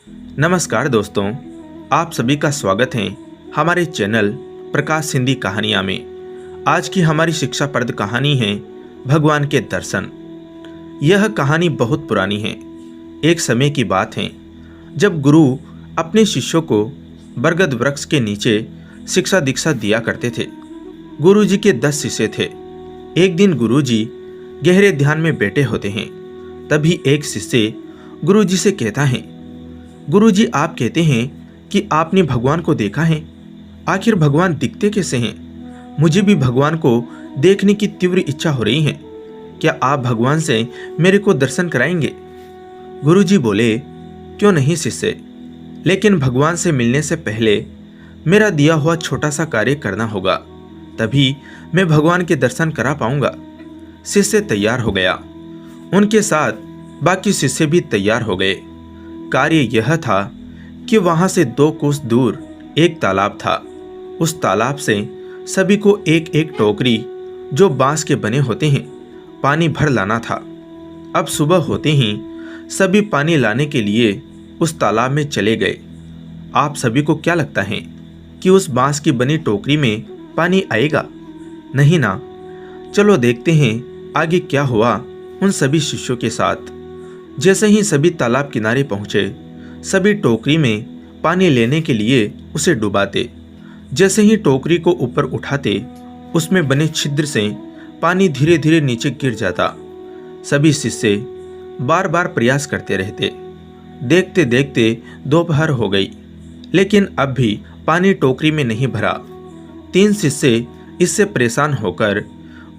नमस्कार दोस्तों, आप सभी का स्वागत है हमारे चैनल प्रकाश हिंदी कहानियाँ में। आज की हमारी शिक्षाप्रद कहानी है भगवान के दर्शन। यह कहानी बहुत पुरानी है। एक समय की बात है जब गुरु अपने शिष्यों को बरगद वृक्ष के नीचे शिक्षा दीक्षा दिया करते थे। गुरु जी के 10 शिष्य थे। एक दिन गुरु जी गहरे ध्यान में बैठे होते हैं। तभी एक शिष्य गुरु जी से कहता है, गुरुजी, आप कहते हैं कि आपने भगवान को देखा है। आखिर भगवान दिखते कैसे हैं? मुझे भी भगवान को देखने की तीव्र इच्छा हो रही है। क्या आप भगवान से मेरे को दर्शन कराएंगे? गुरुजी बोले, क्यों नहीं शिष्य, लेकिन भगवान से मिलने से पहले मेरा दिया हुआ छोटा सा कार्य करना होगा, तभी मैं भगवान के दर्शन करा पाऊंगा। शिष्य तैयार हो गया। उनके साथ बाकी शिष्य भी तैयार हो गए। कार्य यह था कि वहां से 2 कोस दूर एक तालाब था। उस तालाब से सभी को एक एक टोकरी, जो बांस के बने होते हैं, पानी भर लाना था। अब सुबह होते ही सभी पानी लाने के लिए उस तालाब में चले गए। आप सभी को क्या लगता है कि उस बांस की बनी टोकरी में पानी आएगा? नहीं ना। चलो देखते हैं आगे क्या हुआ उन सभी शिष्यों के साथ। जैसे ही सभी तालाब किनारे पहुंचे, सभी टोकरी में पानी लेने के लिए उसे डुबाते। जैसे ही टोकरी को ऊपर उठाते, उसमें बने छिद्र से पानी धीरे धीरे नीचे गिर जाता। सभी शिष्य बार बार प्रयास करते रहते। देखते देखते दोपहर हो गई, लेकिन अब भी पानी टोकरी में नहीं भरा। 3 शिष्य इससे परेशान होकर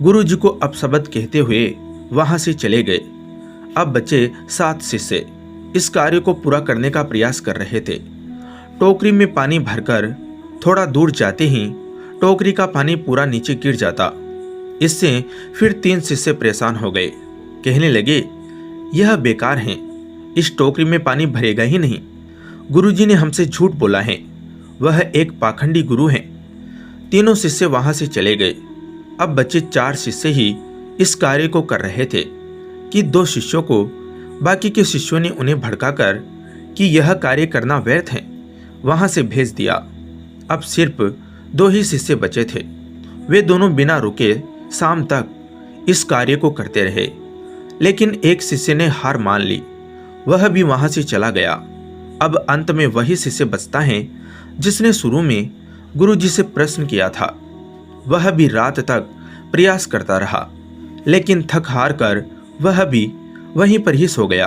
गुरु जी को अपशब्द कहते हुए वहां से चले गए। अब बचे 7 शिष्य इस कार्य को पूरा करने का प्रयास कर रहे थे। टोकरी में पानी भरकर थोड़ा दूर जाते ही टोकरी का पानी पूरा नीचे गिर जाता। इससे फिर 3 शिष्य परेशान हो गए। कहने लगे, यह बेकार है, इस टोकरी में पानी भरेगा ही नहीं। गुरुजी ने हमसे झूठ बोला है, वह एक पाखंडी गुरु है। तीनों शिष्य वहां से चले गए। अब बचे 4 शिष्य ही इस कार्य को कर रहे थे कि 2 शिष्यों को बाकी के शिष्यों ने उन्हें भड़काकर कि यह कार्य करना व्यर्थ है, वहां से भेज दिया। अब सिर्फ 2 ही शिष्य बचे थे। वे दोनों बिना रुके शाम तक इस कार्य को करते रहे, लेकिन एक शिष्य ने हार मान ली। वह भी वहां से चला गया। अब अंत में वही शिष्य बचता है जिसने शुरू में गुरु जी से प्रश्न किया था। वह भी रात तक प्रयास करता रहा, लेकिन थक हार कर वह भी वहीं पर ही सो गया।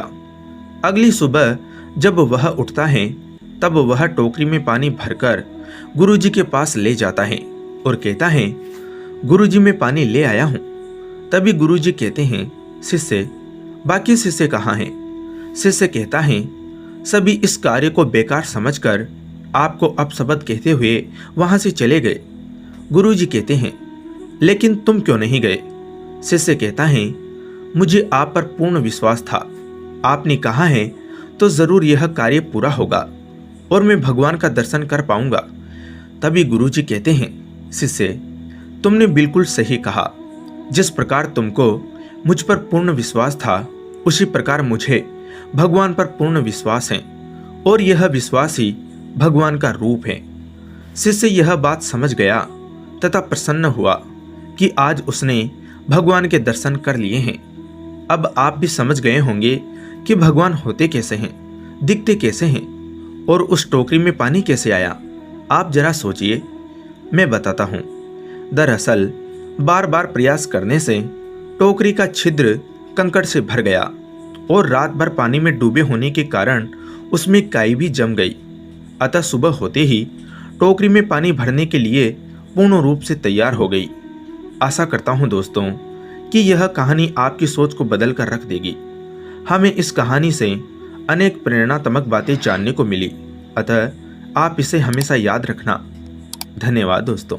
अगली सुबह जब वह उठता है, तब वह टोकरी में पानी भरकर गुरुजी के पास ले जाता है और कहता है, गुरुजी, मैं पानी ले आया हूं। तभी गुरुजी कहते हैं, शिष्य, बाकी शिष्य कहाँ हैं? शिष्य कहता है, सभी इस कार्य को बेकार समझकर आपको अपशब्द कहते हुए वहां से चले गए। गुरुजी कहते हैं, लेकिन तुम क्यों नहीं गए? शिष्य कहता है, मुझे आप पर पूर्ण विश्वास था। आपने कहा है तो जरूर यह कार्य पूरा होगा और मैं भगवान का दर्शन कर पाऊंगा। तभी गुरुजी कहते हैं, शिष्य, तुमने बिल्कुल सही कहा। जिस प्रकार तुमको मुझ पर पूर्ण विश्वास था, उसी प्रकार मुझे भगवान पर पूर्ण विश्वास है और यह विश्वास ही भगवान का रूप है। शिष्य यह बात समझ गया तथा प्रसन्न हुआ कि आज उसने भगवान के दर्शन कर लिए हैं। अब आप भी समझ गए होंगे कि भगवान होते कैसे हैं, दिखते कैसे हैं और उस टोकरी में पानी कैसे आया। आप जरा सोचिए, मैं बताता हूँ। दरअसल बार बार प्रयास करने से टोकरी का छिद्र कंकड़ से भर गया और रात भर पानी में डूबे होने के कारण उसमें काई भी जम गई। अतः सुबह होते ही टोकरी में पानी भरने के लिए पूर्ण रूप से तैयार हो गई। आशा करता हूँ दोस्तों कि यह कहानी आपकी सोच को बदल कर रख देगी। हमें इस कहानी से अनेक प्रेरणात्मक बातें जानने को मिली, अतः आप इसे हमेशा याद रखना। धन्यवाद दोस्तों।